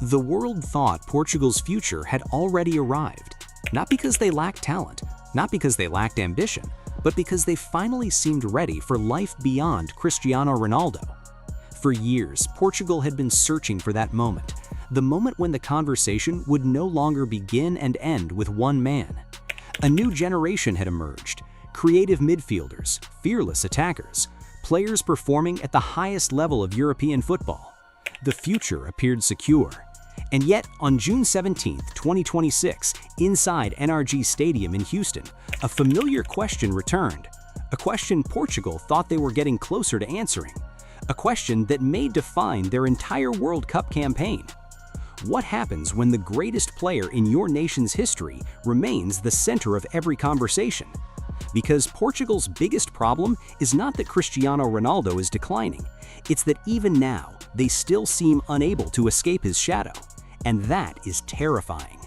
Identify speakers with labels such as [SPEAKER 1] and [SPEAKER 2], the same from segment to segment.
[SPEAKER 1] The world thought Portugal's future had already arrived, not because they lacked talent, not because they lacked ambition, but because they finally seemed ready for life beyond Cristiano Ronaldo. For years, Portugal had been searching for that moment, the moment when the conversation would no longer begin and end with one man. A new generation had emerged, creative midfielders, fearless attackers, players performing at the highest level of European football. The future appeared secure. And yet, on June 17, 2026, inside NRG Stadium in Houston, a familiar question returned. A question Portugal thought they were getting closer to answering. A question that may define their entire World Cup campaign. What happens when the greatest player in your nation's history remains the center of every conversation? Because Portugal's biggest problem is not that Cristiano Ronaldo is declining, it's that even now, they still seem unable to escape his shadow. And that is terrifying.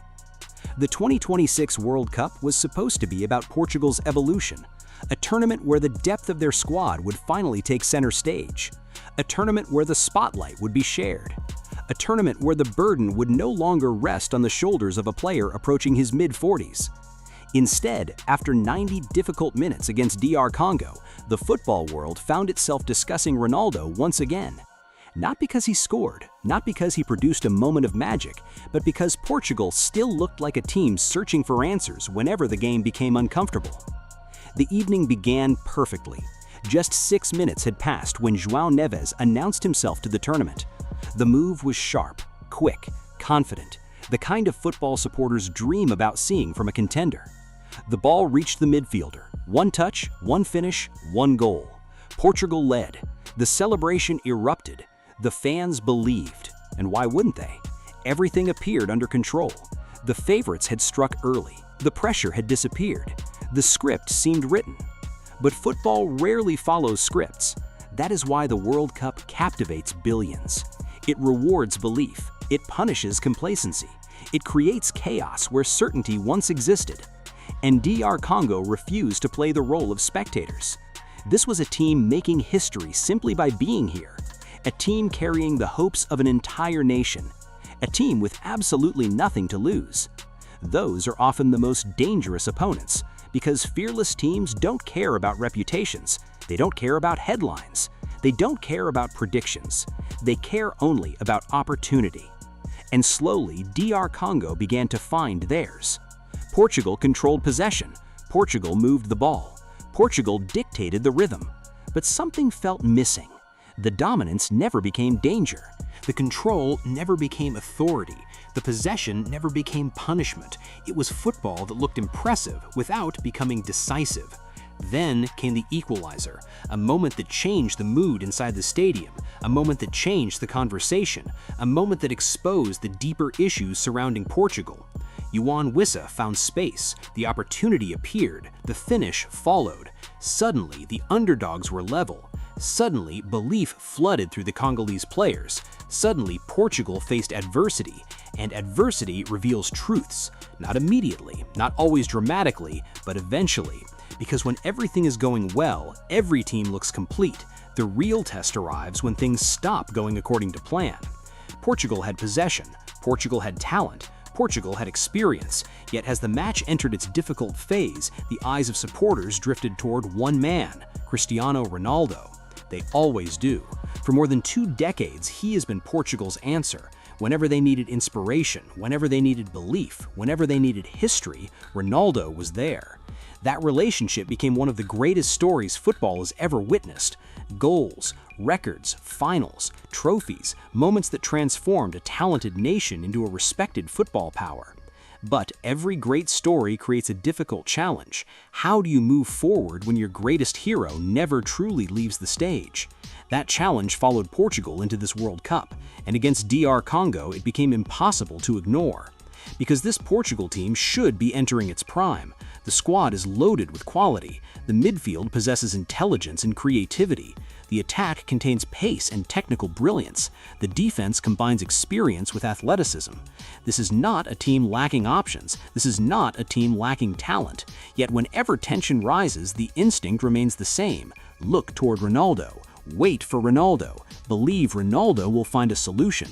[SPEAKER 1] The 2026 World Cup was supposed to be about Portugal's evolution, a tournament where the depth of their squad would finally take center stage, a tournament where the spotlight would be shared, a tournament where the burden would no longer rest on the shoulders of a player approaching his mid-40s. Instead, after 90 difficult minutes against DR Congo, the football world found itself discussing Ronaldo once again. Not because he scored, not because he produced a moment of magic, but because Portugal still looked like a team searching for answers whenever the game became uncomfortable. The evening began perfectly. Just 6 minutes had passed when João Neves announced himself to the tournament. The move was sharp, quick, confident, the kind of football supporters dream about seeing from a contender. The ball reached the midfielder. One touch, one finish, one goal. Portugal led. The celebration erupted. The fans believed. And why wouldn't they? Everything appeared under control. The favorites had struck early. The pressure had disappeared. The script seemed written. But football rarely follows scripts. That is why the World Cup captivates billions. It rewards belief. It punishes complacency. It creates chaos where certainty once existed. And DR Congo refused to play the role of spectators. This was a team making history simply by being here. A team carrying the hopes of an entire nation. A team with absolutely nothing to lose. Those are often the most dangerous opponents, because fearless teams don't care about reputations. They don't care about headlines. They don't care about predictions. They care only about opportunity. And slowly, DR Congo began to find theirs. Portugal controlled possession. Portugal moved the ball. Portugal dictated the rhythm. But something felt missing. The dominance never became danger. The control never became authority. The possession never became punishment. It was football that looked impressive without becoming decisive. Then came the equalizer, a moment that changed the mood inside the stadium, a moment that changed the conversation, a moment that exposed the deeper issues surrounding Portugal. Yoane Wissa found space, the opportunity appeared, the finish followed. Suddenly, the underdogs were level. Suddenly, belief flooded through the Congolese players. Suddenly, Portugal faced adversity, and adversity reveals truths. Not immediately, not always dramatically, but eventually. Because when everything is going well, every team looks complete. The real test arrives when things stop going according to plan. Portugal had possession. Portugal had talent. Portugal had experience, yet as the match entered its difficult phase, the eyes of supporters drifted toward one man, Cristiano Ronaldo. They always do. For more than 2 decades, he has been Portugal's answer. Whenever they needed inspiration, whenever they needed belief, whenever they needed history, Ronaldo was there. That relationship became one of the greatest stories football has ever witnessed. Goals, records, finals, trophies, moments that transformed a talented nation into a respected football power. But every great story creates a difficult challenge. How do you move forward when your greatest hero never truly leaves the stage? That challenge followed Portugal into this World Cup, and against DR Congo it became impossible to ignore. Because this Portugal team should be entering its prime. The squad is loaded with quality. The midfield possesses intelligence and creativity. The attack contains pace and technical brilliance. The defense combines experience with athleticism. This is not a team lacking options. This is not a team lacking talent. Yet whenever tension rises, the instinct remains the same. Look toward Ronaldo. Wait for Ronaldo. Believe Ronaldo will find a solution.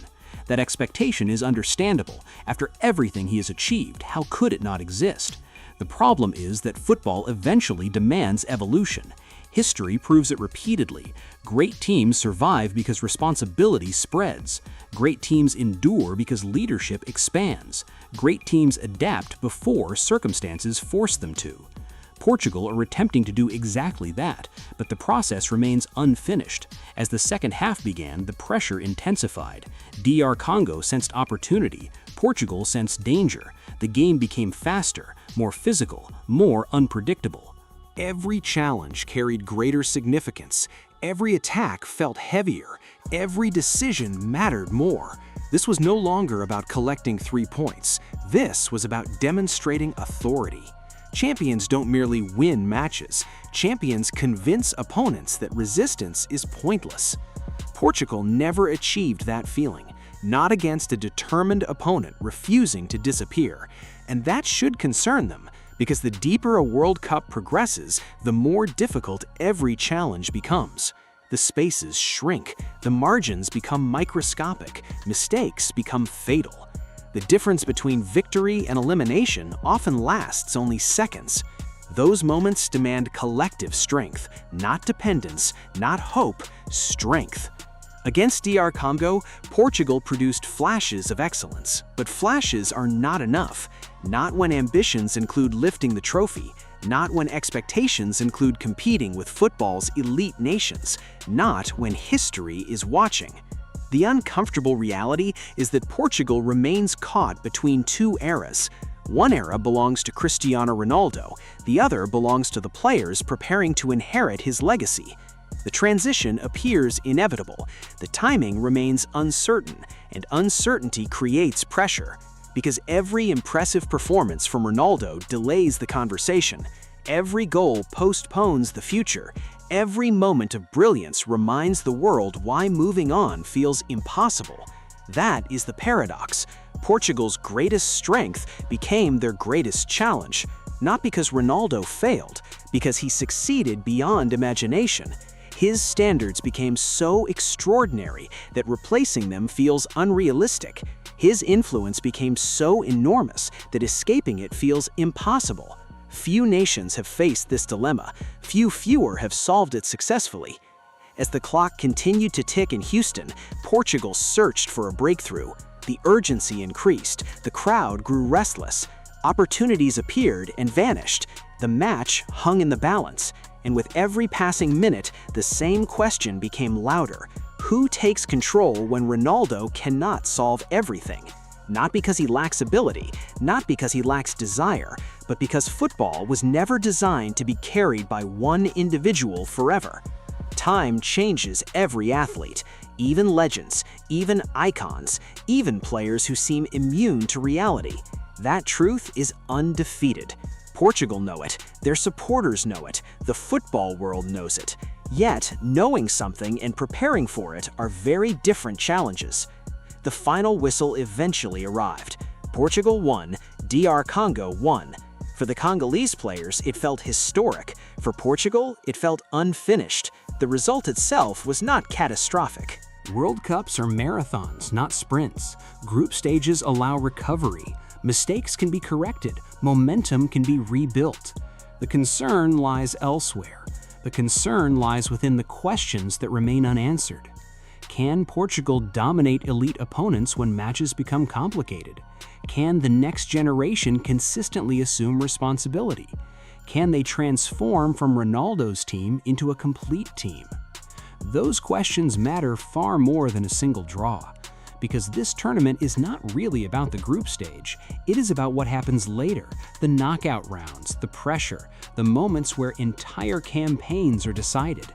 [SPEAKER 1] That expectation is understandable. After everything he has achieved, how could it not exist? The problem is that football eventually demands evolution. History proves it repeatedly. Great teams survive because responsibility spreads. Great teams endure because leadership expands. Great teams adapt before circumstances force them to. Portugal are attempting to do exactly that, but the process remains unfinished. As the second half began, the pressure intensified. DR Congo sensed opportunity. Portugal sensed danger. The game became faster, more physical, more unpredictable. Every challenge carried greater significance. Every attack felt heavier. Every decision mattered more. This was no longer about collecting 3 points. This was about demonstrating authority. Champions don't merely win matches. Champions convince opponents that resistance is pointless. Portugal never achieved that feeling, not against a determined opponent refusing to disappear. And that should concern them, because the deeper a World Cup progresses, the more difficult every challenge becomes. The spaces shrink, the margins become microscopic, mistakes become fatal. The difference between victory and elimination often lasts only seconds. Those moments demand collective strength, not dependence, not hope, strength. Against DR Congo, Portugal produced flashes of excellence, but flashes are not enough. Not when ambitions include lifting the trophy, not when expectations include competing with football's elite nations, not when history is watching. The uncomfortable reality is that Portugal remains caught between 2 eras. One era belongs to Cristiano Ronaldo, the other belongs to the players preparing to inherit his legacy. The transition appears inevitable, the timing remains uncertain, and uncertainty creates pressure. Because every impressive performance from Ronaldo delays the conversation, every goal postpones the future, every moment of brilliance reminds the world why moving on feels impossible. That is the paradox. Portugal's greatest strength became their greatest challenge, not because Ronaldo failed, because he succeeded beyond imagination. His standards became so extraordinary that replacing them feels unrealistic. His influence became so enormous that escaping it feels impossible. Few nations have faced this dilemma. Fewer have solved it successfully. As the clock continued to tick in Houston, Portugal searched for a breakthrough. The urgency increased. The crowd grew restless. Opportunities appeared and vanished. The match hung in the balance. And with every passing minute, the same question became louder. Who takes control when Ronaldo cannot solve everything? Not because he lacks ability, not because he lacks desire, but because football was never designed to be carried by one individual forever. Time changes every athlete, even legends, even icons, even players who seem immune to reality. That truth is undefeated. Portugal know it, their supporters know it, the football world knows it. Yet, knowing something and preparing for it are very different challenges. The final whistle eventually arrived. Portugal won, DR Congo won. For the Congolese players, it felt historic. For Portugal, it felt unfinished. The result itself was not catastrophic. World Cups are marathons, not sprints. Group stages allow recovery. Mistakes can be corrected. Momentum can be rebuilt. The concern lies elsewhere. The concern lies within the questions that remain unanswered. Can Portugal dominate elite opponents when matches become complicated? Can the next generation consistently assume responsibility? Can they transform from Ronaldo's team into a complete team? Those questions matter far more than a single draw, because this tournament is not really about the group stage. It is about what happens later, the knockout rounds, the pressure, the moments where entire campaigns are decided.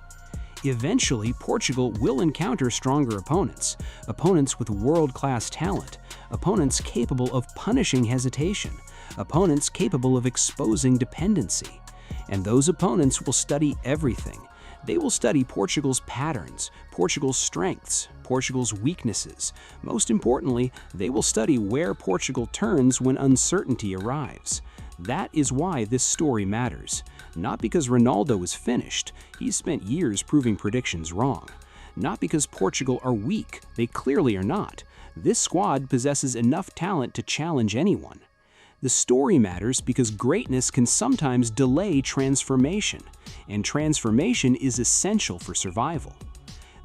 [SPEAKER 1] Eventually, Portugal will encounter stronger opponents, opponents with world-class talent, opponents capable of punishing hesitation, opponents capable of exposing dependency. And those opponents will study everything. They will study Portugal's patterns, Portugal's strengths, Portugal's weaknesses. Most importantly, they will study where Portugal turns when uncertainty arrives. That is why this story matters. Not because Ronaldo is finished, he's spent years proving predictions wrong. Not because Portugal are weak, they clearly are not. This squad possesses enough talent to challenge anyone. The story matters because greatness can sometimes delay transformation, and transformation is essential for survival.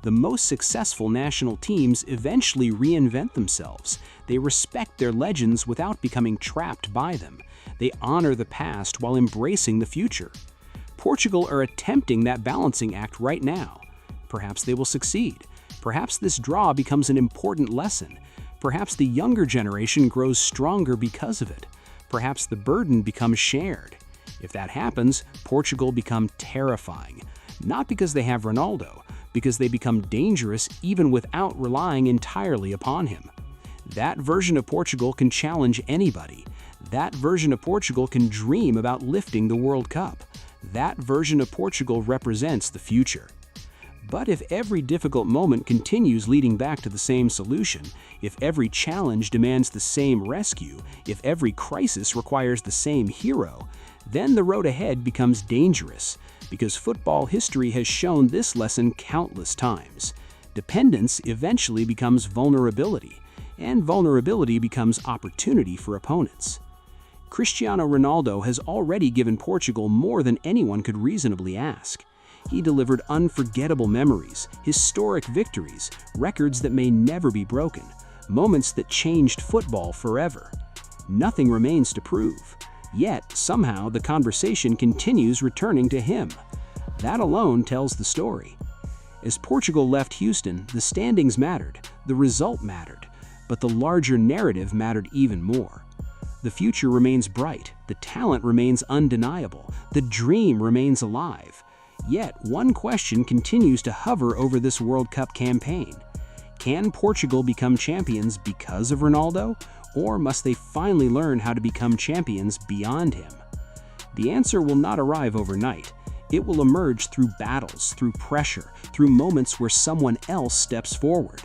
[SPEAKER 1] The most successful national teams eventually reinvent themselves. They respect their legends without becoming trapped by them. They honor the past while embracing the future. Portugal are attempting that balancing act right now. Perhaps they will succeed. Perhaps this draw becomes an important lesson. Perhaps the younger generation grows stronger because of it. Perhaps the burden becomes shared. If that happens, Portugal become terrifying. Not because they have Ronaldo, because they become dangerous even without relying entirely upon him. That version of Portugal can challenge anybody. That version of Portugal can dream about lifting the World Cup. That version of Portugal represents the future. But if every difficult moment continues leading back to the same solution, if every challenge demands the same rescue, if every crisis requires the same hero, then the road ahead becomes dangerous, because football history has shown this lesson countless times. Dependence eventually becomes vulnerability, and vulnerability becomes opportunity for opponents. Cristiano Ronaldo has already given Portugal more than anyone could reasonably ask. He delivered unforgettable memories, historic victories, records that may never be broken, moments that changed football forever. Nothing remains to prove. Yet, somehow, the conversation continues returning to him. That alone tells the story. As Portugal left Houston, the standings mattered, the result mattered, but the larger narrative mattered even more. The future remains bright, the talent remains undeniable, the dream remains alive. Yet, one question continues to hover over this World Cup campaign. Can Portugal become champions because of Ronaldo, or must they finally learn how to become champions beyond him? The answer will not arrive overnight. It will emerge through battles, through pressure, through moments where someone else steps forward.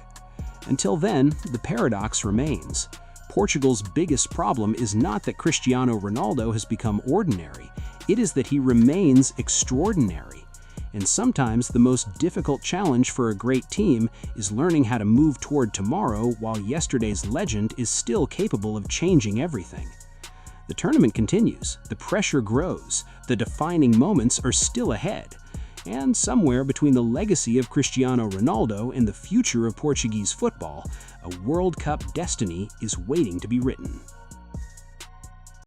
[SPEAKER 1] Until then, the paradox remains. Portugal's biggest problem is not that Cristiano Ronaldo has become ordinary, it is that he remains extraordinary. And sometimes the most difficult challenge for a great team is learning how to move toward tomorrow while yesterday's legend is still capable of changing everything. The tournament continues, the pressure grows, the defining moments are still ahead, and somewhere between the legacy of Cristiano Ronaldo and the future of Portuguese football, a World Cup destiny is waiting to be written.